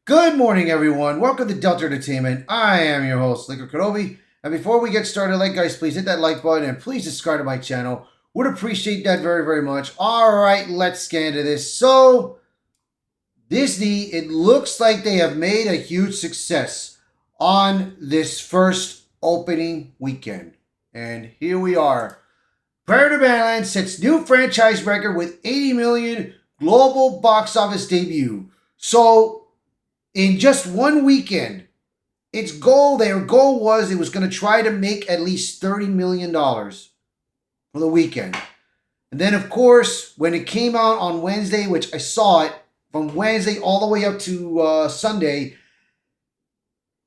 Good morning, everyone. Welcome to Delta Entertainment. I am your host, Liquor Kenobi. And before we get started, guys, please hit that like button and please subscribe to my channel. Would appreciate that very, very much. All right, let's get into this. So, Disney, it looks like they have made a huge success on this first opening weekend. And here we are. Badlands sets new franchise record with 80 million global box office debut. So, in just one weekend, their goal was it was going to try to make at least $30 million for the weekend. And then, of course, when it came out on Wednesday, which I saw it from Wednesday all the way up to Sunday,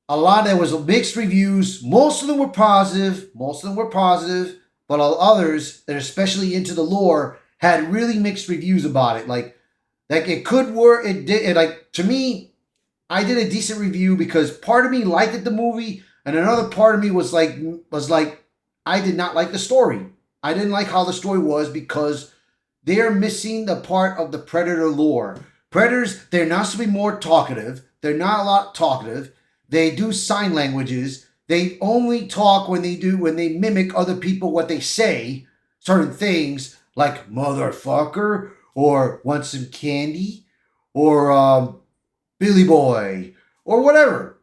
there was mixed reviews. Most of them were positive. But others that are especially into the lore had really mixed reviews about it. Like it could work. It did. To me, I did a decent review because part of me liked the movie, and another part of me was like, I did not like the story. I didn't like how the story was because they're missing the part of the Predator lore. Predators, they're not supposed to be more talkative. They're not a lot talkative. They do sign languages. They only talk when they mimic other people what they say, certain things like motherfucker or want some candy or Billy Boy, or whatever.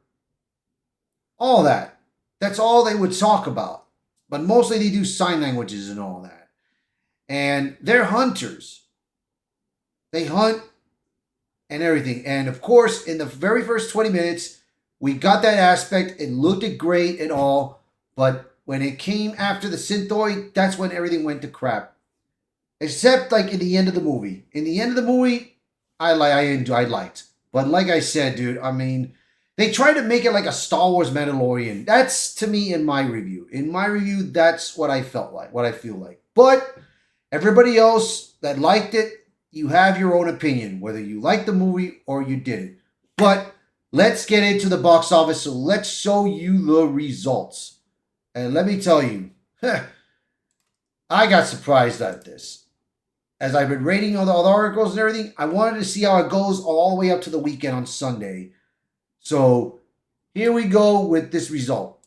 All that. That's all they would talk about. But mostly they do sign languages and all that. And they're hunters. They hunt and everything. And of course, in the very first 20 minutes, we got that aspect. It looked great and all. But when it came after the Synthoid, that's when everything went to crap. Except in the end of the movie. In the end of the movie, I liked. But like I said, dude, I mean, they tried to make it like a Star Wars Mandalorian. That's, to me, in my review. In my review, that's what I felt like, what I feel like. But everybody else that liked it, you have your own opinion, whether you liked the movie or you didn't. But let's get into the box office, so let's show you the results. And let me tell you, I got surprised at this. As I've been rating all the articles and everything, I wanted to see how it goes all the way up to the weekend on Sunday. So here we go with this result.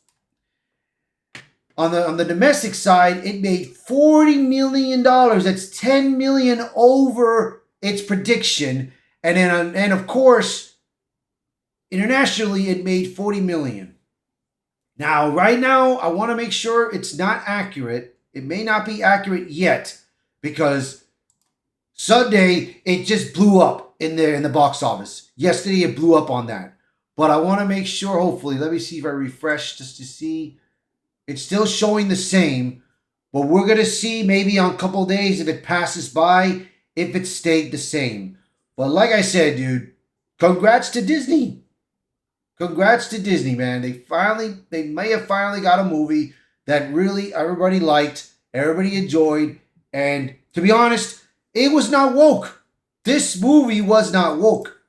On the domestic side, it made $40 million. That's $10 million over its prediction. And then, and of course, internationally, it made $40 million. Now, right now, I want to make sure it's not accurate. It may not be accurate yet because Sunday, it just blew up in the box office. Yesterday, it blew up on that. But I want to make sure, hopefully, let me see if I refresh just to see. It's still showing the same. But we're going to see maybe on a couple of days if it passes by, if it stayed the same. But like I said, dude, congrats to Disney. Congrats to Disney, man. They may have finally got a movie that really everybody liked, everybody enjoyed. And to be honest, it was not woke. This movie was not woke.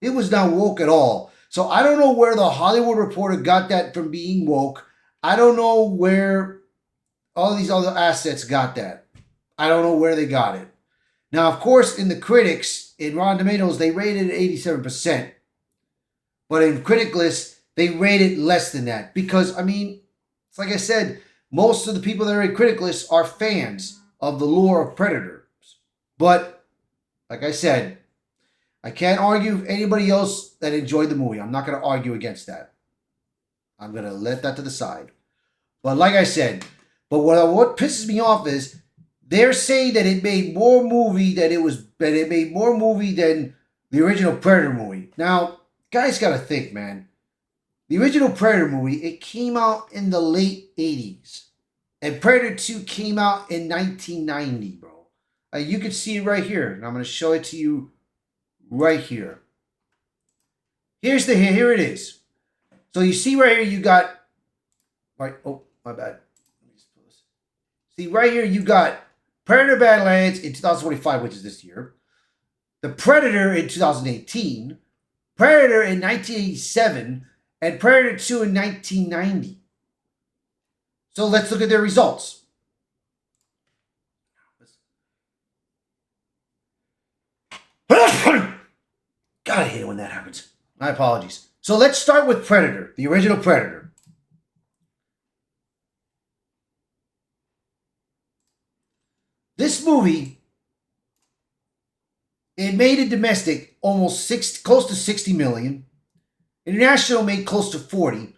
It was not woke at all. So I don't know where the Hollywood Reporter got that from being woke. I don't know where all these other assets got that. I don't know where they got it. Now, of course, in the critics, in Rotten Tomatoes, they rated it 87%. But in critic lists, they rated less than that. Because, I mean, it's like I said, most of the people that are in critic lists are fans of the lore of Predator. But, like I said, I can't argue with anybody else that enjoyed the movie. I'm not going to argue against that. I'm going to let that to the side. But like I said, what pisses me off is they're saying that it made more movie than the original Predator movie. Now, guys got to think, man. The original Predator movie, it came out in the late 80s. And Predator 2 came out in 1990, bro. You can see it right here. And I'm going to show it to you right here. Here it is. So you see right here you got... Right, oh, my bad. See right here you got Predator Badlands in 2025, which is this year. The Predator in 2018. Predator in 1987. And Predator 2 in 1990. So let's look at their results. God, I hate it when that happens. My apologies. So let's start with Predator, the original Predator. This movie, it made a domestic almost close to 60 million. International made close to 40.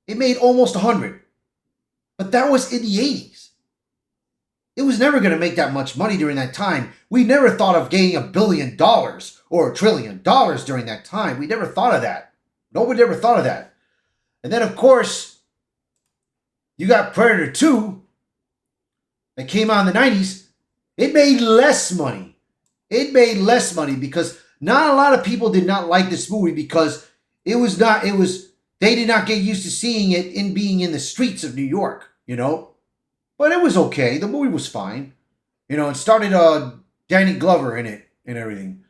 It made almost 100. But that was in the 80s. It was never going to make that much money during that time. We never thought of gaining $1 billion or $1 trillion during that time. We never thought of that. Nobody ever thought of that. And then, of course, you got Predator 2 that came out in the 90s. It made less money. It made less money because not a lot of people did not like this movie because they did not get used to seeing it in being in the streets of New York, you know. But it was okay. The movie was fine. You know, it started Danny Glover in it and everything.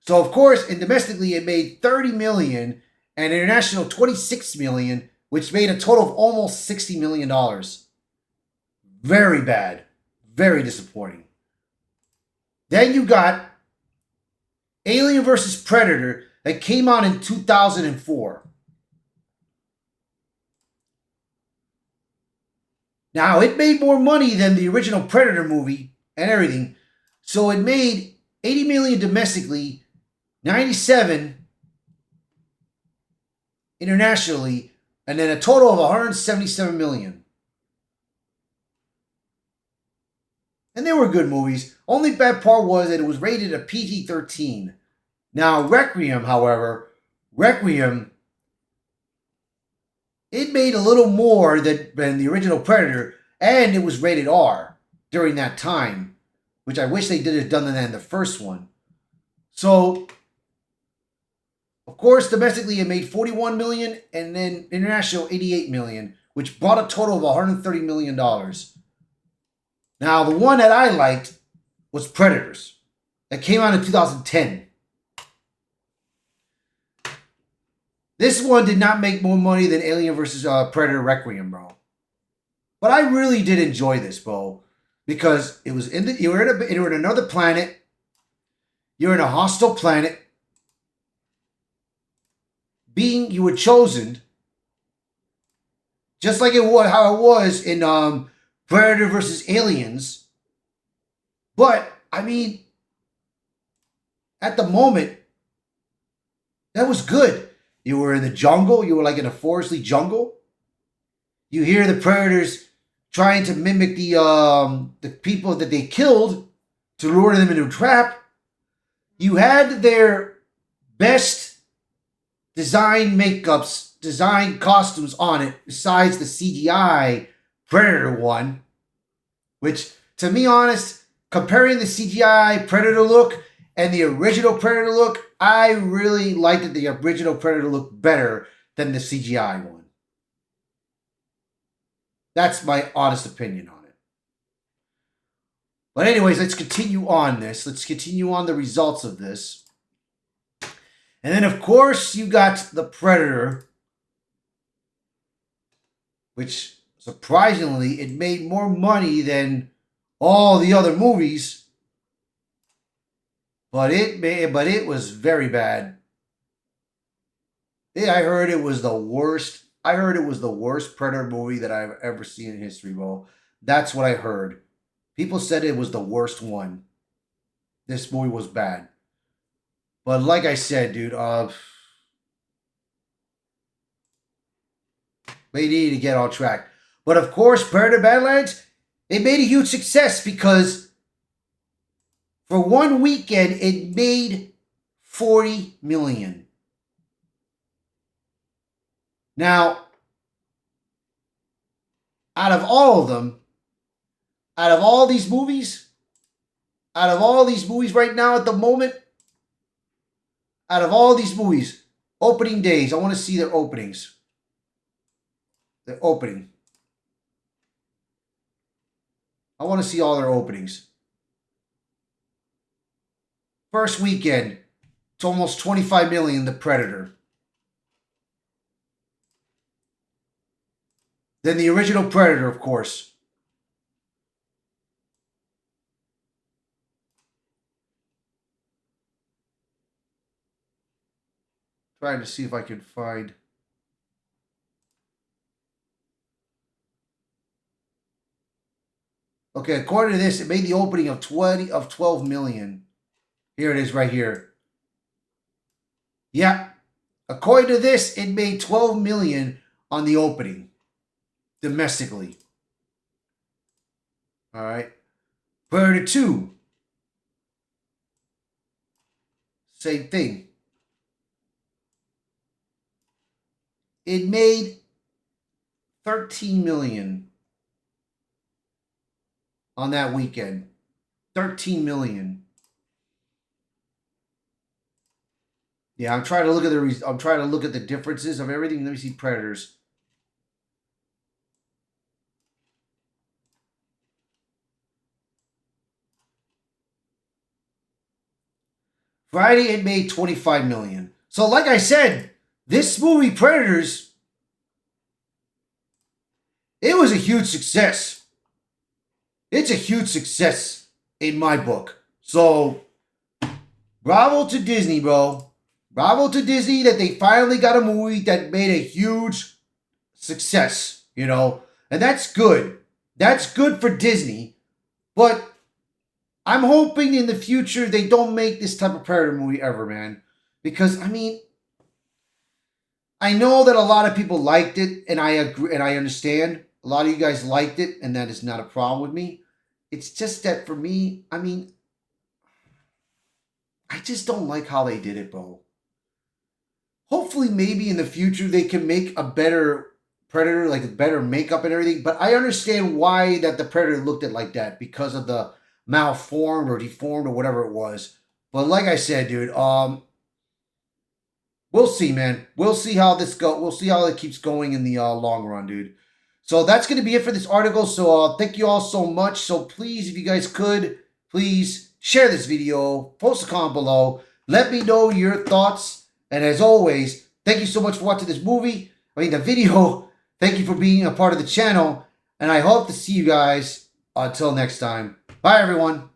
So, of course, and domestically it made 30 million and international 26 million, which made a total of almost $60 million. Very bad. Very disappointing. Then you got Alien vs. Predator that came out in 2004. Now, it made more money than the original Predator movie and everything. So it made 80 million domestically, 97 internationally, and then a total of 177 million. And they were good movies. Only bad part was that it was rated a PG-13. Now, Requiem, however, it made a little more than the original Predator, and it was rated R during that time, which I wish they did have done that in the first one. So, of course, domestically it made 41 million, and then international 88 million, which brought a total of 130 million dollars. Now, the one that I liked was Predators. That came out in 2010. This one did not make more money than Alien vs. Predator Requiem, bro. But I really did enjoy this, bro, because it was you were in another planet. You're in a hostile planet. You were chosen, just like how it was in Predator vs. Aliens. But I mean, at the moment, that was good. You were in the jungle. You were like in a forestly jungle. You hear the predators trying to mimic the people that they killed to lure them into a trap. You had their best design makeups, design costumes on it, besides the CGI Predator one, which, to be honest, comparing the CGI Predator look and the original Predator look, I really liked that the original Predator looked better than the CGI one. That's my honest opinion on it. But anyways, let's continue on this. Let's continue on the results of this. And then, of course, you got the Predator, which, surprisingly, it made more money than all the other movies. But it was very bad. Yeah, I heard it was the worst. I heard it was the worst Predator movie that I've ever seen in history, bro. That's what I heard. People said it was the worst one. This movie was bad. But like I said, dude, they need to get on track. But of course, Predator Badlands, it made a huge success because for one weekend, it made 40 million. Now, out of all of them, out of all these movies right now at the moment, out of all these movies, opening days, I want to see their openings. Their opening. I want to see all their openings. First weekend, it's almost 25 million, The Predator. Then the original Predator, of course. trying to see if I can find. Okay, according to this, it made the opening of 12 million. Here it is right here. Yeah. According to this, it made 12 million on the opening domestically. All right. Predator 2. Same thing. It made 13 million on that weekend. 13 million. Yeah, I'm trying to look at the differences of everything. Let me see Predators. Friday it made 25 million. So like I said, this movie Predators, it was a huge success. It's a huge success in my book. So bravo to Disney, bro. Bravo to Disney that they finally got a movie that made a huge success, you know? And that's good. That's good for Disney. But I'm hoping in the future they don't make this type of Predator movie ever, man. Because, I mean, I know that a lot of people liked it, and I agree, and I understand. A lot of you guys liked it, and that is not a problem with me. It's just that for me, I mean, I just don't like how they did it, bro. Hopefully, maybe in the future, they can make a better Predator, like better makeup and everything. But I understand why that the Predator looked at like that, because of the malformed or deformed or whatever it was. But like I said, dude, we'll see, man. We'll see how this go. We'll see how it keeps going in the long run, dude. So that's going to be it for this article. So thank you all so much. So please, if you guys could, please share this video, post a comment below, let me know your thoughts. And as always, thank you so much for watching this the video. Thank you for being a part of the channel. And I hope to see you guys until next time. Bye, everyone.